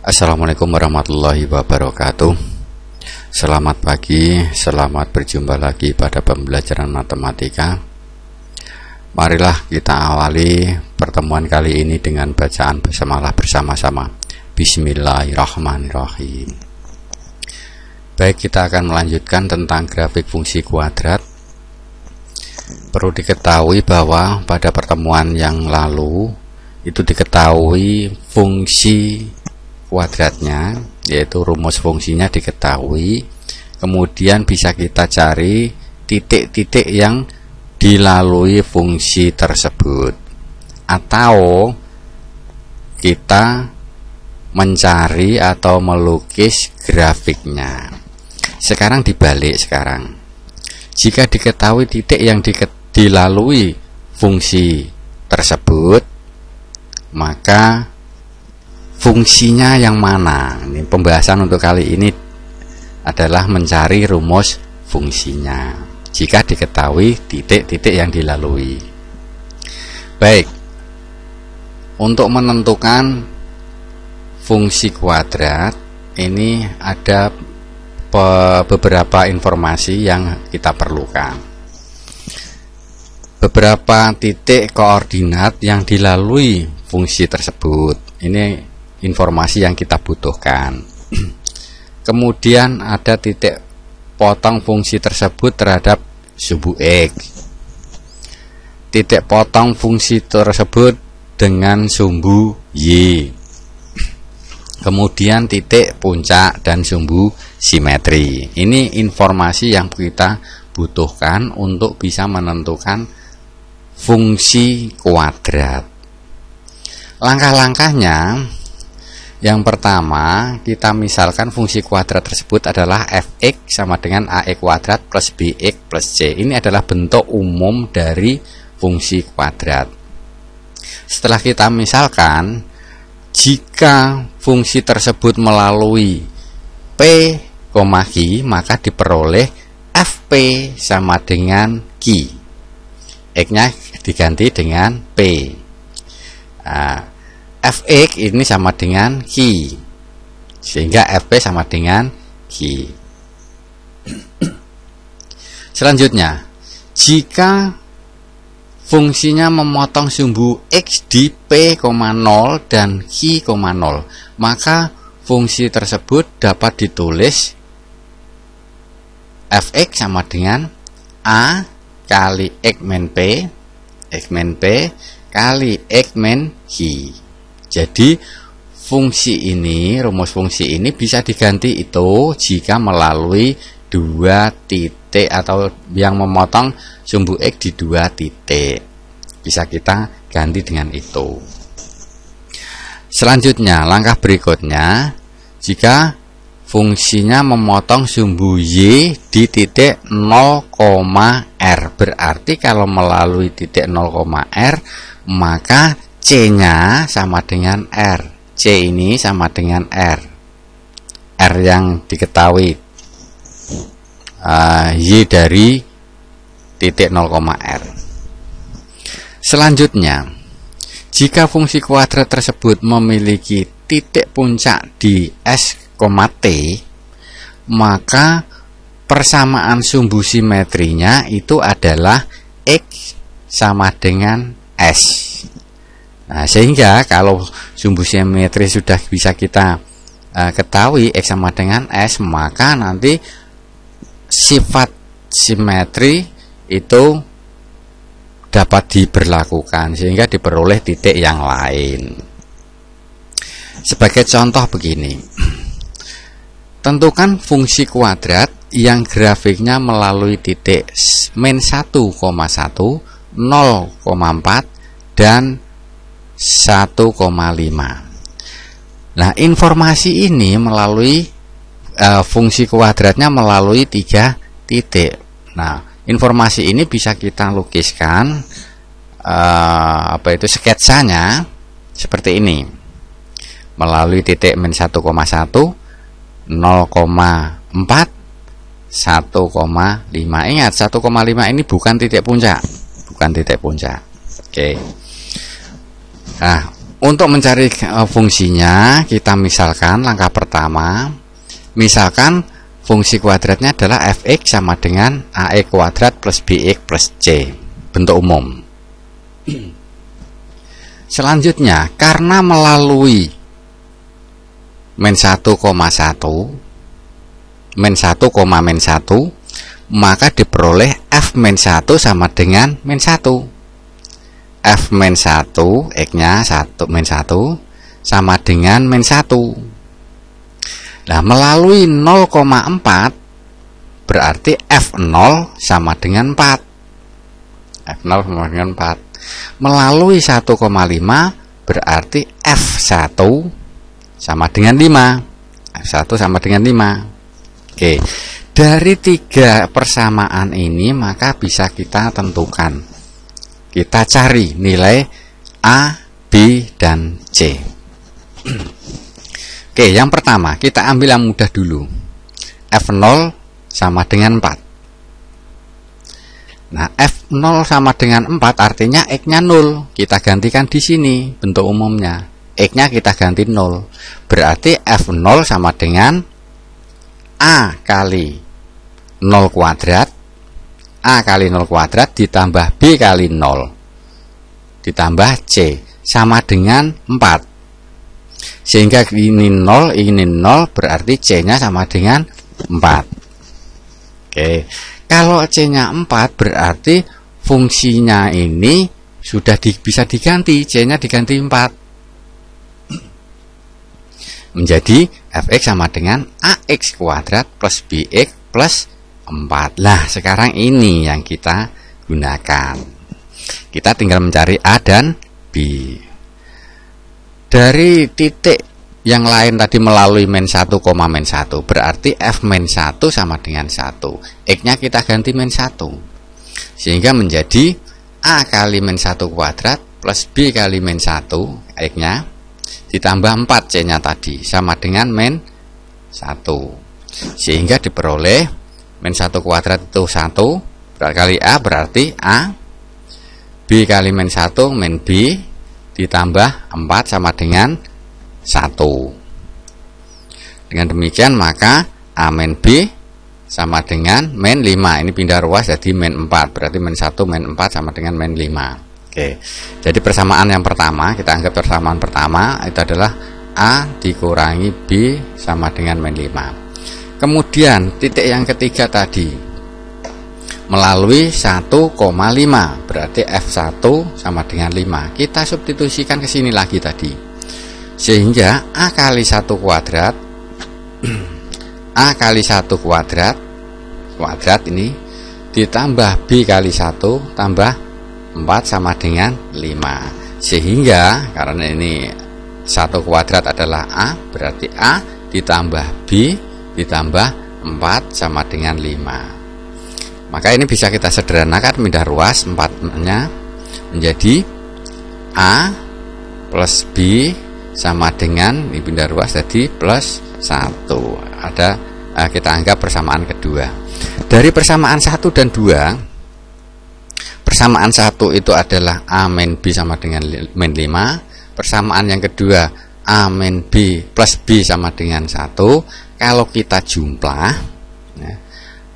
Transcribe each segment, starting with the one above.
Assalamualaikum warahmatullahi wabarakatuh. Selamat pagi, selamat berjumpa lagi pada pembelajaran matematika. Marilah kita awali pertemuan kali ini dengan bacaan basmalah bersama-sama. Bismillahirrahmanirrahim. Baik, kita akan melanjutkan tentang grafik fungsi kuadrat. Perlu diketahui bahwa pada pertemuan yang lalu itu diketahui fungsi kuadratnya, yaitu rumus fungsinya diketahui, kemudian bisa kita cari titik-titik yang dilalui fungsi tersebut, atau kita mencari atau melukis grafiknya. Sekarang dibalik. Jika diketahui titik yang dilalui fungsi tersebut, maka fungsinya yang mana? Ini pembahasan untuk kali ini adalah mencari rumus fungsinya jika diketahui titik-titik yang dilalui. Baik, untuk menentukan fungsi kuadrat ini ada beberapa informasi yang kita perlukan. Beberapa titik koordinat yang dilalui fungsi tersebut, ini informasi yang kita butuhkan. Kemudian ada titik potong fungsi tersebut terhadap sumbu X, titik potong fungsi tersebut dengan sumbu Y, kemudian titik puncak dan sumbu simetri. Ini informasi yang kita butuhkan untuk bisa menentukan fungsi kuadrat. Langkah-langkahnya, yang pertama, kita misalkan fungsi kuadrat tersebut adalah fx sama dengan ax kuadrat plus bx plus c. Ini adalah bentuk umum dari fungsi kuadrat. Setelah kita misalkan, jika fungsi tersebut melalui p, q, maka diperoleh fp sama dengan q. X-nya diganti dengan p. Fx ini sama dengan Q, sehingga Fp sama dengan Q. Selanjutnya, jika fungsinya memotong sumbu X di P, 0 dan Q, 0, maka fungsi tersebut dapat ditulis Fx sama dengan A kali X min P kali X min Q. Jadi fungsi ini, rumus fungsi ini bisa diganti itu jika melalui dua titik atau yang memotong sumbu X di dua titik. Bisa kita ganti dengan itu. Selanjutnya, langkah berikutnya, jika fungsinya memotong sumbu Y di titik 0, R, berarti kalau melalui titik 0, R, maka C-nya sama dengan R. C ini sama dengan R. R yang diketahui, Y dari titik 0, R. Selanjutnya, jika fungsi kuadrat tersebut memiliki titik puncak di S, T, maka persamaan sumbu simetrinya itu adalah X sama dengan S. Nah, sehingga kalau sumbu simetri sudah bisa kita ketahui X sama dengan S, maka nanti sifat simetri itu dapat diberlakukan sehingga diperoleh titik yang lain. Sebagai contoh begini, tentukan fungsi kuadrat yang grafiknya melalui titik min 1,1, 0,4 dan 1,5. Nah, informasi ini melalui fungsi kuadratnya melalui 3 titik. Nah, informasi ini bisa kita lukiskan sketsanya seperti ini. Melalui titik min 1,1, 0,4, 1,5. Ingat, 1,5 ini bukan titik puncak. Oke. Nah, Untuk mencari fungsinya, kita misalkan langkah pertama, misalkan fungsi kuadratnya adalah fx sama dengan ax kuadrat plus bx plus c, bentuk umum. Selanjutnya, karena melalui min 1, min 1, maka diperoleh f min 1 sama dengan min 1. F min 1, x-nya 1 min 1 sama dengan min 1. Nah, melalui 0,4 berarti F0 sama dengan 4. F0 sama dengan 4. Melalui 1,5 berarti F1 sama dengan 5. F1 sama dengan 5. Oke. Dari 3 persamaan ini maka bisa kita tentukan. Kita cari nilai A, B, dan C. Oke, yang pertama kita ambil yang mudah dulu. F0 sama dengan 4. Nah, F0 sama dengan 4 artinya X-nya 0. Kita gantikan di sini bentuk umumnya. X-nya kita ganti 0. Berarti F0 sama dengan A kali 0 kuadrat. A kali 0 kuadrat ditambah B kali 0 ditambah C sama dengan 4. Sehingga ini 0 berarti C nya sama dengan 4. Oke, kalau C nya 4 berarti fungsinya ini sudah bisa diganti, C nya diganti 4 menjadi fx sama dengan ax kuadrat plus bx plus 4. Nah, sekarang ini yang kita gunakan. Kita tinggal mencari A dan B. Dari titik yang lain tadi melalui min 1, min 1 berarti F min 1 sama dengan 1. X-nya kita ganti min 1. Sehingga menjadi A kali min 1 kuadrat plus B kali min 1 X-nya ditambah 4 C-nya tadi sama dengan min 1. Sehingga diperoleh min 1 kuadrat itu 1 kali A berarti A, B kali min 1 min B ditambah 4 sama dengan 1. Dengan demikian maka A min B sama dengan min 5. Ini pindah ruas jadi min 4. Berarti min 1 min 4 sama dengan min 5. Oke. Jadi persamaan yang pertama, kita anggap persamaan pertama itu adalah A dikurangi B sama dengan min 5. Kemudian titik yang ketiga tadi melalui 1,5 berarti F1 sama dengan 5. Kita substitusikan ke sini lagi tadi. Sehingga A kali 1 kuadrat A kali 1 kuadrat ini ditambah B kali 1 tambah 4 sama dengan 5. Sehingga karena ini 1 kuadrat adalah A, berarti A ditambah B ditambah 4 sama dengan 5. Maka ini bisa kita sederhanakan, pindah ruas 4-nya menjadi A plus B sama dengan, ini pindah ruas jadi plus 1. Ada kita anggap persamaan kedua. Dari persamaan 1 dan 2, persamaan 1 itu adalah A min B sama dengan min 5. Persamaan yang kedua A min B plus B sama dengan 1. Kalau kita jumlah ya,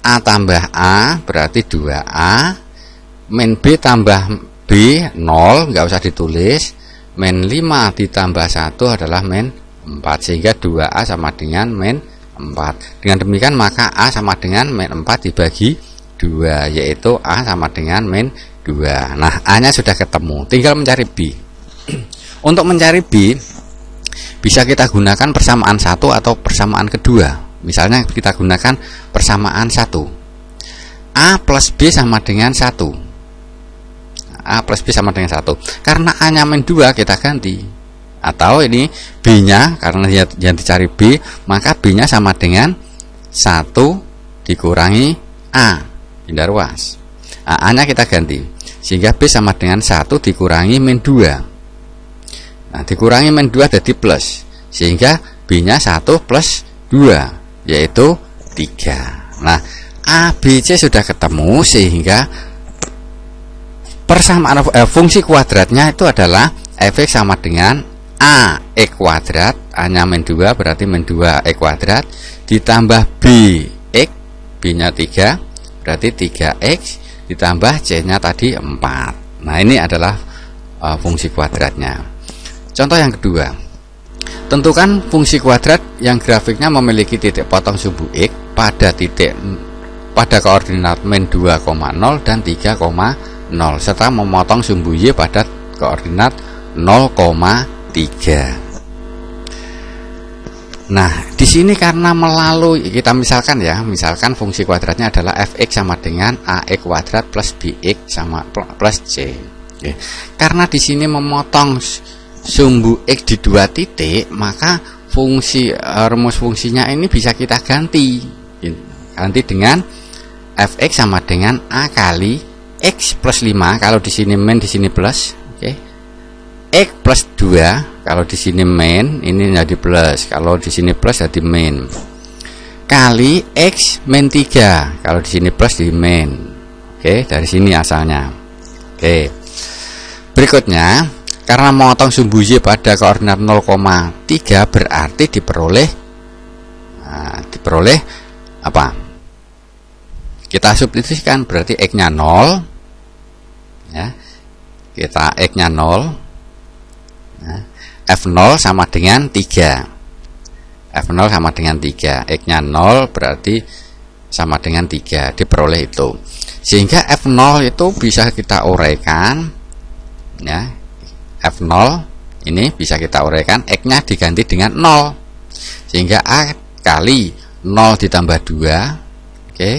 A tambah A berarti 2A, min B tambah B 0, nggak usah ditulis, min 5 ditambah 1 adalah min 4, sehingga 2A sama dengan min 4. Dengan demikian maka A sama dengan min 4 dibagi 2, yaitu A sama dengan min 2. Nah, A nya sudah ketemu, tinggal mencari B. Untuk mencari B bisa kita gunakan persamaan 1 atau persamaan kedua. Misalnya kita gunakan persamaan 1. A plus B sama dengan 1. A plus B sama dengan 1. Karena A nya min 2 kita ganti. Atau ini B nya, karena yang dicari B, maka B nya sama dengan 1 dikurangi A, pindah ruas. A nya kita ganti, sehingga B sama dengan 1 dikurangi min 2. Nah, dikurangi min 2 jadi plus, sehingga B nya 1 plus 2 yaitu 3. Nah, A, B, C sudah ketemu, sehingga persamaan fungsi kuadratnya itu adalah fx sama dengan A X kuadrat, A nya min 2 berarti min 2 X kuadrat, ditambah B X, B nya 3 berarti 3X, ditambah C nya tadi 4. Nah ini adalah fungsi kuadratnya. Contoh yang kedua, tentukan fungsi kuadrat yang grafiknya memiliki titik potong sumbu X pada koordinat min 2,0 dan 3,0 serta memotong sumbu Y pada koordinat 0,3. Nah, di sini karena melalui, kita misalkan fungsi kuadratnya adalah fx sama dengan ax kuadrat plus bx sama plus c. Oke. Karena di sini memotong sumbu x di 2 titik, maka rumus fungsinya ini bisa kita ganti dengan fx sama dengan a kali x plus 5 kalau di sini min, di sini plus. Oke. X plus 2 kalau di sini min, ini jadi plus, kalau di sini plus jadi min, kali x min 3 kalau di sini plus di min. Oke, dari sini asalnya. Oke, berikutnya karena memotong sumbu y pada koordinat 0,3 berarti diperoleh apa? Kita substitusikan, berarti x nya 0 ya, kita x nya 0. Nah, F0 sama dengan 3. F0 sama dengan 3. X nya 0 berarti sama dengan 3. Diperoleh itu. Sehingga F0 itu bisa kita uraikan ya. F0 ini bisa kita uraikan, X nya diganti dengan 0. Sehingga A kali 0 ditambah 2, oke,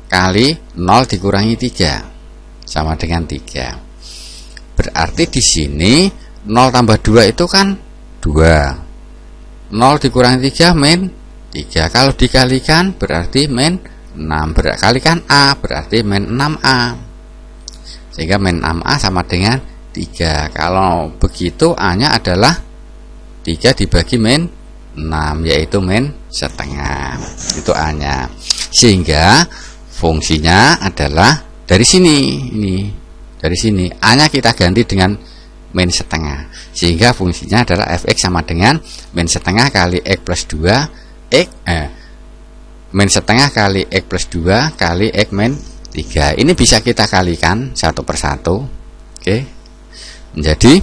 kali 0 dikurangi 3 sama dengan 3. Berarti di sini 0 tambah 2 itu kan 2. 0 dikurangi 3 min 3. Kalau dikalikan berarti min 6. Kalikan A berarti min 6A. Sehingga min 6A sama dengan 3. Kalau begitu A nya adalah 3 dibagi min 6, yaitu min setengah. Itu A nya. Sehingga fungsinya adalah dari sini. Ini dari sini A nya kita ganti dengan min setengah, sehingga fungsinya adalah fx sama dengan min setengah kali x plus 2 min setengah kali x plus 2 kali x min 3. Ini bisa kita kalikan satu persatu. Oke, menjadi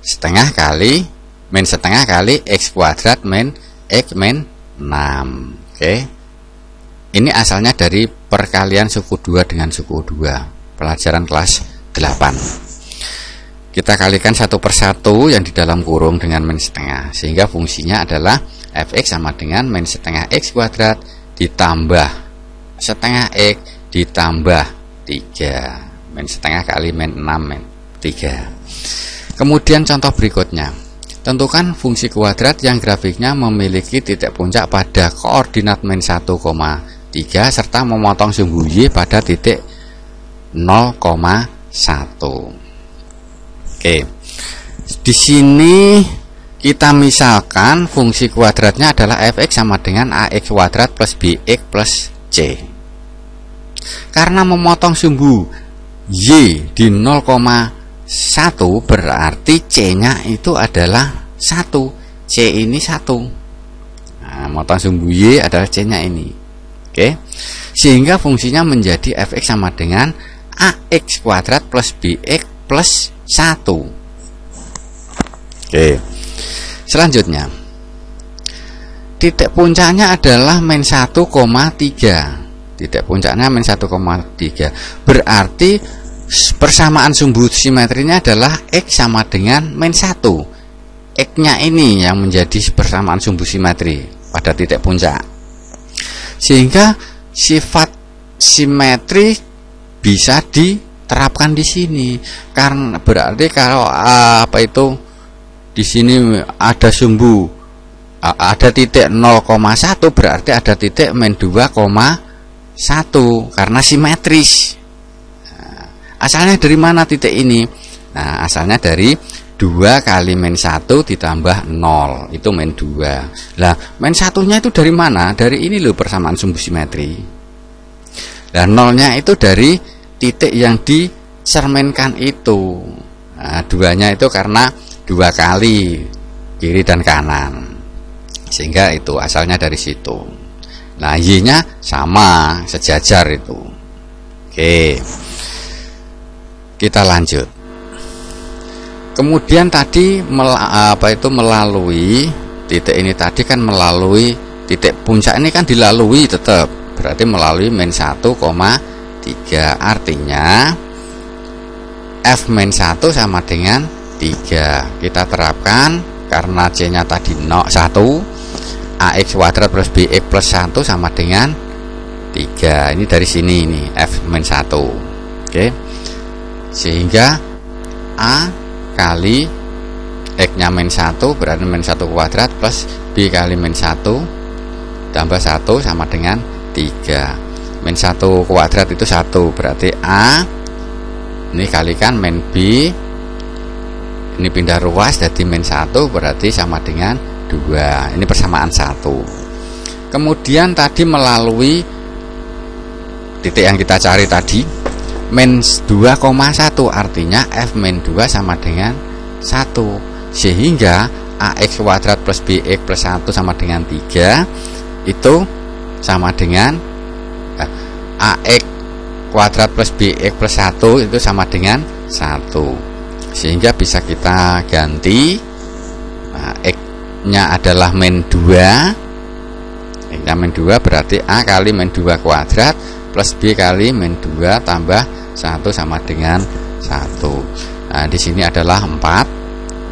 setengah kali min setengah kali x kuadrat min x min 6. Oke, ini asalnya dari perkalian suku 2 dengan suku 2 pelajaran kelas 8. Kita kalikan satu persatu yang di dalam kurung dengan min setengah, sehingga fungsinya adalah fx sama dengan min setengah x kuadrat ditambah setengah x ditambah 3, min setengah kali min 6 min 3. Kemudian contoh berikutnya, tentukan fungsi kuadrat yang grafiknya memiliki titik puncak pada koordinat min 1,3 serta memotong sumbu y pada titik 0,1. Oke, di sini kita misalkan fungsi kuadratnya adalah fx sama dengan ax kuadrat plus bx plus c. Karena memotong sumbu y di 0,1 berarti c nya itu adalah 1. C ini 1. Nah, memotong sumbu y adalah c nya ini. Oke, sehingga fungsinya menjadi fx sama dengan ax kuadrat plus bx plus 1. Oke, selanjutnya titik puncaknya adalah min 1,3. Titik puncaknya min 1,3 berarti persamaan sumbu simetrinya adalah x sama dengan min 1. X nya ini yang menjadi persamaan sumbu simetri pada titik puncak, sehingga sifat simetri bisa diterapkan di sini. Karena berarti kalau di sini ada sumbu, ada titik 0,1 berarti ada titik min 2,1 karena simetris. Asalnya dari mana titik ini? Nah, asalnya dari 2 kali min 1 ditambah 0, itu min 2. Lah, min 1-nya itu dari mana? Dari ini loh, persamaan sumbu simetri. Nah, 0-nya itu dari titik yang dicerminkan itu. Nah, 2-nya itu karena 2 kali kiri dan kanan, sehingga itu asalnya dari situ. Nah, Y-nya sama, sejajar itu. Oke, kita lanjut. Kemudian tadi melalui titik ini tadi kan melalui titik puncak ini kan dilalui tetap, berarti melalui min 1,3. Artinya F min 1 sama dengan 3. Kita terapkan karena C nya tadi 1, AX kuadrat plus BX plus 1 sama dengan 3. Ini dari sini ini F min 1. Oke, sehingga A kali X nya min 1 berarti min 1 kuadrat plus B kali min 1 tambah 1 sama dengan 3. Min 1 kuadrat itu 1, berarti A ini kalikan min B, ini pindah ruas jadi min 1 berarti sama dengan 2. Ini persamaan 1. Kemudian tadi melalui titik yang kita cari tadi min 2,1, artinya F min 2 sama dengan 1, sehingga AX kuadrat plus BX plus 1 sama dengan 3 itu sama dengan AX kuadrat plus BX plus 1 itu sama dengan 1, sehingga bisa kita ganti. X nya adalah min 2, X nya min 2 berarti A kali min 2 kuadrat plus B kali min 2 tambah 1 sama dengan 1. Nah, di sini adalah 4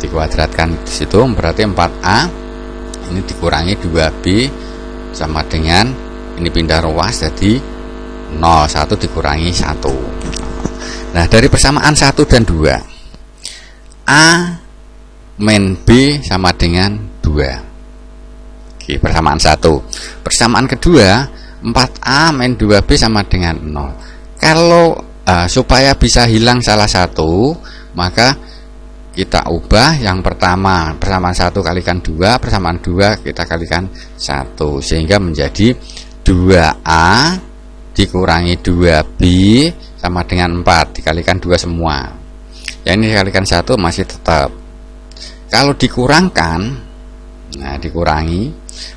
dikuadratkan di situ berarti 4A, ini dikurangi 2B sama dengan ini pindah ruas jadi 0, 1 dikurangi 1. Nah, dari persamaan 1 dan 2 A min B sama dengan 2. Oke, persamaan 1. Persamaan kedua 4A min 2B sama dengan 0. Kalau supaya bisa hilang salah satu, maka kita ubah yang pertama persamaan 1 kalikan 2, persamaan 2 kita kalikan 1, sehingga menjadi 2A dikurangi 2B sama dengan 4 dikalikan 2 semua. Yang ini dikalikan 1 masih tetap. Kalau dikurangkan, nah dikurangi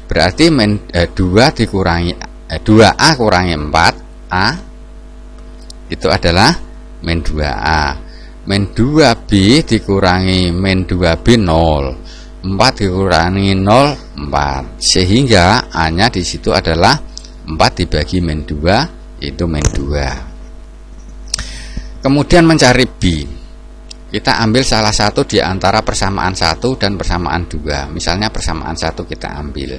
berarti 2 dikurangi 2A kurangi 4A itu adalah min 2A. Min 2B dikurangi min 2B 0, 4 dikurangi 0 4, sehingga A nya di situ adalah 4 dibagi min 2 itu min 2. Kemudian mencari B, kita ambil salah satu di antara persamaan 1 dan persamaan 2. Misalnya persamaan 1 kita ambil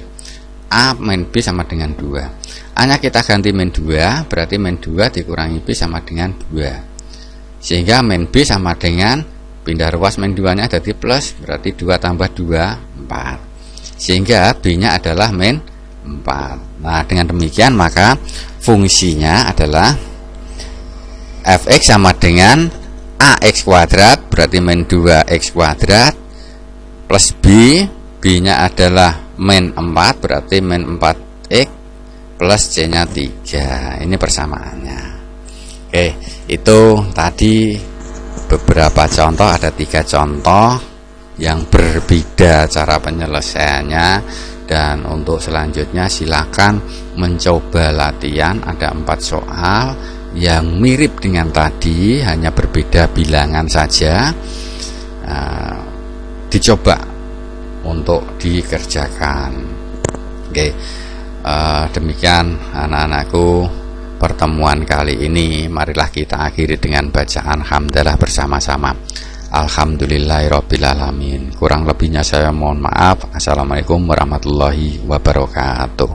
A min B sama dengan 2. A nya kita ganti min 2, berarti min 2 dikurangi B sama dengan 2, sehingga min B sama dengan pindah ruas min 2 nya jadi plus, berarti 2 tambah 2 4, sehingga B nya adalah min 4. Nah, dengan demikian maka fungsinya adalah Fx sama dengan AX kuadrat berarti min 2X kuadrat plus B, B nya adalah min 4 berarti min 4X plus C nya 3. Ini persamaannya. Oke, itu tadi beberapa contoh, ada 3 contoh yang berbeda cara penyelesaiannya. Dan untuk selanjutnya silakan mencoba latihan, ada 4 soal yang mirip dengan tadi, hanya berbeda bilangan saja. Dicoba untuk dikerjakan. Oke, demikian anak-anakku pertemuan kali ini. Marilah kita akhiri dengan bacaan hamdalah bersama-sama. Alhamdulillahirobbilalamin. Kurang lebihnya saya mohon maaf. Assalamualaikum warahmatullahi wabarakatuh.